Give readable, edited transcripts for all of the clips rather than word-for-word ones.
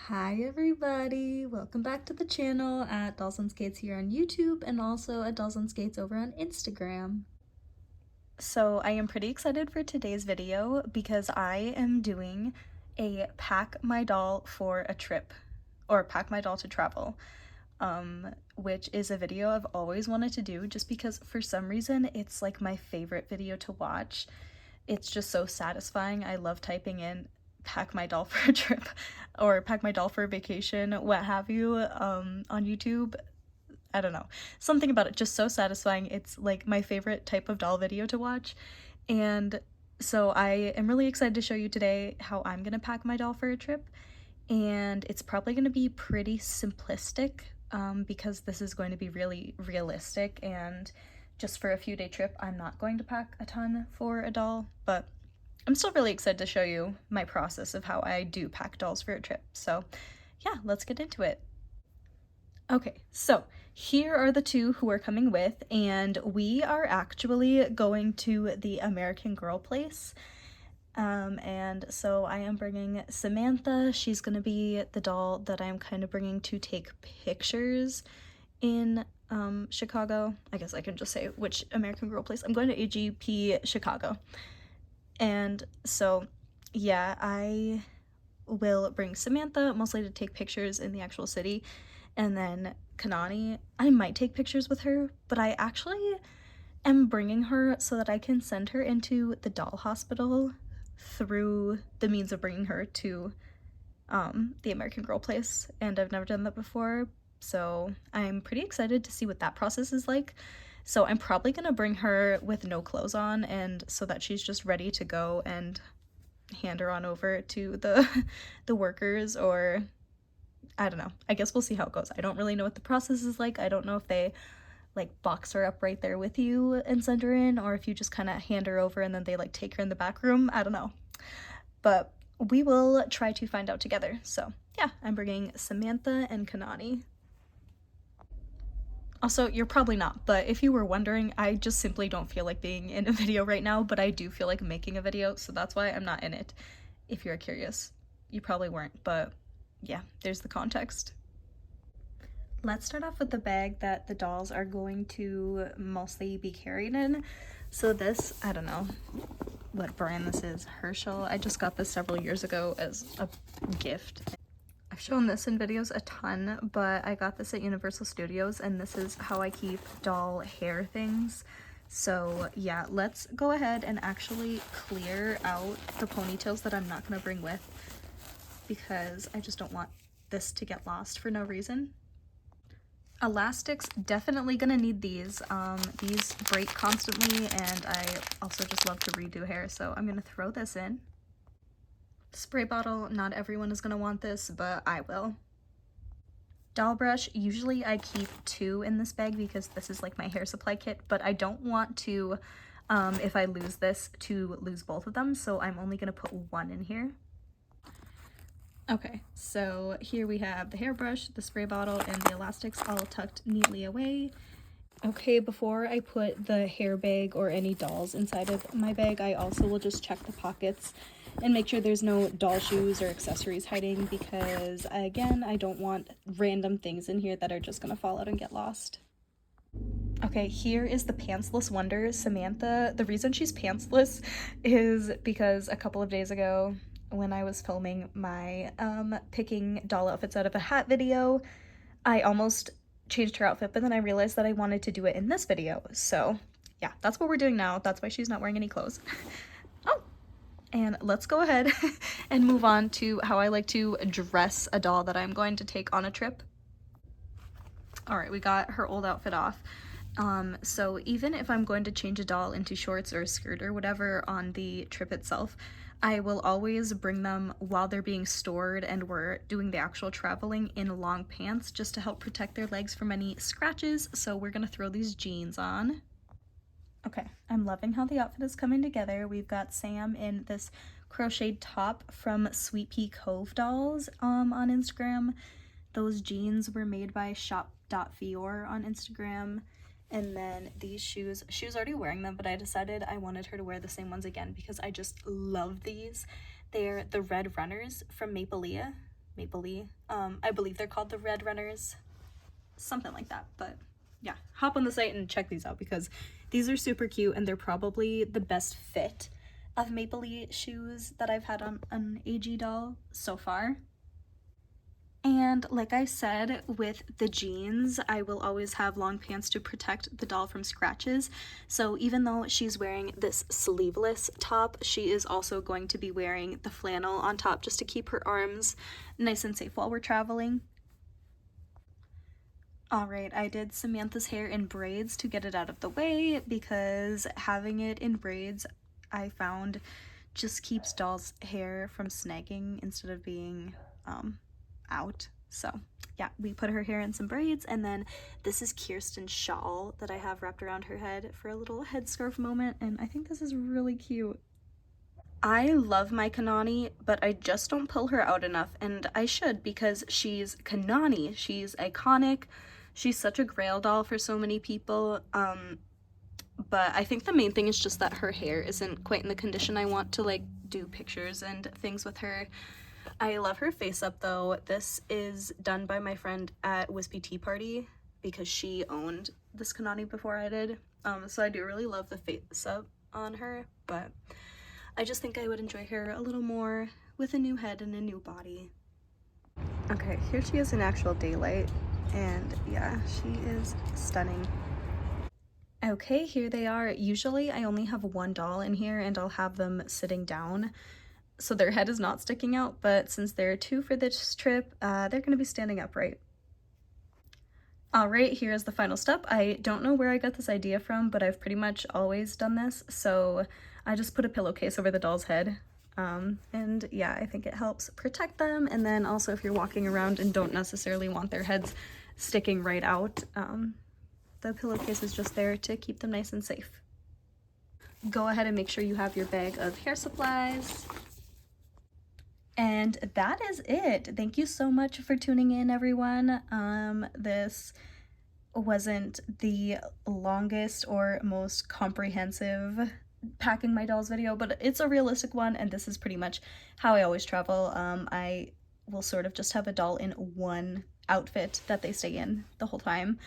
Hi everybody, welcome back to the channel at Dolls and Skates here on YouTube and also at Dolls and Skates over on Instagram. So I am pretty excited for today's video because I am doing a pack my doll for a trip, or pack my doll to travel, which is a video I've always wanted to do just because for some reason it's like my favorite video to watch. It's just so satisfying. I love typing in pack my doll for a trip or pack my doll for a vacation, what have you, on YouTube. I don't know. Something about it just so satisfying. It's like my favorite type of doll video to watch. And so I am really excited to show you today how I'm gonna pack my doll for a trip. And it's probably gonna be pretty simplistic because this is going to be really realistic, and just for a few day trip I'm not going to pack a ton for a doll, but I'm still really excited to show you my process of how I do pack dolls for a trip. So yeah, let's get into it. Okay, so here are the two who are coming with, and we are actually going to the American Girl place. And so I am bringing Samantha. She's gonna be the doll that I'm kind of bringing to take pictures in Chicago. I guess I can just say which American Girl place. I'm going to AGP Chicago. And so, yeah, I will bring Samantha mostly to take pictures in the actual city, and then Kanani, I might take pictures with her, but I actually am bringing her so that I can send her into the doll hospital through the means of bringing her to the American Girl place, and I've never done that before, so I'm pretty excited to see what that process is like. So I'm probably gonna bring her with no clothes on, and so that she's just ready to go, and hand her on over to the workers, or I don't know. I guess we'll see how it goes. I don't really know what the process is like. I don't know if they like box her up right there with you and send her in, or if you just kind of hand her over and then they like take her in the back room. I don't know. But we will try to find out together. So yeah, I'm bringing Samantha and Kanani. Also, you're probably not, but if you were wondering, I just simply don't feel like being in a video right now, but I do feel like making a video, so that's why I'm not in it. If you're curious, you probably weren't, but yeah, there's the context. Let's start off with the bag that the dolls are going to mostly be carried in. So this, I don't know what brand this is, Herschel. I just got this several years ago as a gift. I've shown this in videos a ton, but I got this at Universal Studios, and this is how I keep doll hair things. So yeah, let's go ahead and actually clear out the ponytails that I'm not gonna bring with, because I just don't want this to get lost for no reason. Elastics, definitely gonna need these. These break constantly, and I also just love to redo hair, so I'm gonna throw this in. Spray bottle, not everyone is gonna want this, but I will. Doll brush, usually I keep 2 in this bag because this is like my hair supply kit, but I don't want to, if I lose this, to lose both of them, so I'm only gonna put 1 in here. Okay, so here we have the hairbrush, the spray bottle, and the elastics all tucked neatly away. Okay, before I put the hair bag or any dolls inside of my bag, I also will just check the pockets and make sure there's no doll shoes or accessories hiding, because again, I don't want random things in here that are just gonna fall out and get lost. Okay, here is the pantsless wonder, Samantha. The reason she's pantsless is because a couple of days ago, when I was filming my picking doll outfits out of a hat video, I almost changed her outfit, but then I realized that I wanted to do it in this video. So yeah, that's what we're doing now. That's why she's not wearing any clothes. Oh, and let's go ahead and move on to how I like to dress a doll that I'm going to take on a trip. All right, we got her old outfit off. So even if I'm going to change a doll into shorts or a skirt or whatever on the trip itself, I will always bring them while they're being stored and we're doing the actual traveling in long pants, just to help protect their legs from any scratches. So we're gonna throw these jeans on. Okay, I'm loving how the outfit is coming together. We've got Sam in this crocheted top from Sweet Pea Cove Dolls on Instagram. Those jeans were made by shop.fior on Instagram. And then these shoes, she was already wearing them, but I decided I wanted her to wear the same ones again because I just love these. They're the red runners from Mapelia. Mapley. I believe they're called the Red Runners, something like that. But yeah, hop on the site and check these out because these are super cute and they're probably the best fit of Mapley shoes that I've had on an AG doll so far. And like I said, with the jeans, I will always have long pants to protect the doll from scratches. So even though she's wearing this sleeveless top, she is also going to be wearing the flannel on top just to keep her arms nice and safe while we're traveling. Alright, I did Samantha's hair in braids to get it out of the way because having it in braids, I found, just keeps doll's hair from snagging instead of being out. So yeah, we put her hair in some braids, and then this is Kirsten's shawl that I have wrapped around her head for a little headscarf moment, and I think this is really cute. I love my Kanani, but I just don't pull her out enough, and I should because she's Kanani. She's iconic. She's such a grail doll for so many people. But I think the main thing is just that her hair isn't quite in the condition I want to like do pictures and things with her. I love her face up though. This is done by my friend at Wispy Tea Party because she owned this Kanani before I did. So I do really love the face up on her, but I just think I would enjoy her a little more with a new head and a new body. Okay, here she is in actual daylight, and yeah, she is stunning. Okay, here they are. Usually I only have one doll in here and I'll have them sitting down, so their head is not sticking out, but since there are two for this trip, they're gonna be standing upright. Alright, here's the final step. I don't know where I got this idea from, but I've pretty much always done this, so I just put a pillowcase over the doll's head. And yeah, I think it helps protect them, and then also if you're walking around and don't necessarily want their heads sticking right out, the pillowcase is just there to keep them nice and safe. Go ahead and make sure you have your bag of hair supplies. And that is it. Thank you so much for tuning in, everyone. This wasn't the longest or most comprehensive packing my dolls video, but it's a realistic one, and this is pretty much how I always travel. I will sort of just have a doll in one outfit that they stay in the whole time.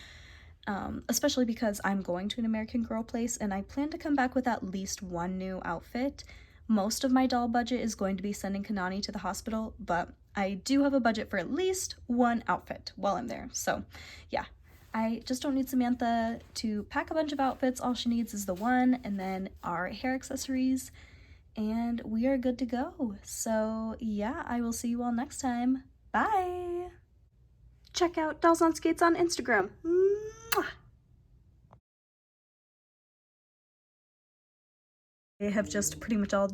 Especially because I'm going to an American Girl place and I plan to come back with at least one new outfit. Most of my doll budget is going to be sending Kanani to the hospital, but I do have a budget for at least one outfit while I'm there. So yeah, I just don't need Samantha to pack a bunch of outfits. All she needs is the one and then our hair accessories, and we are good to go. So yeah, I will see you all next time. Bye! Check out Dolls on Skates on Instagram. Mwah! I have just pretty much all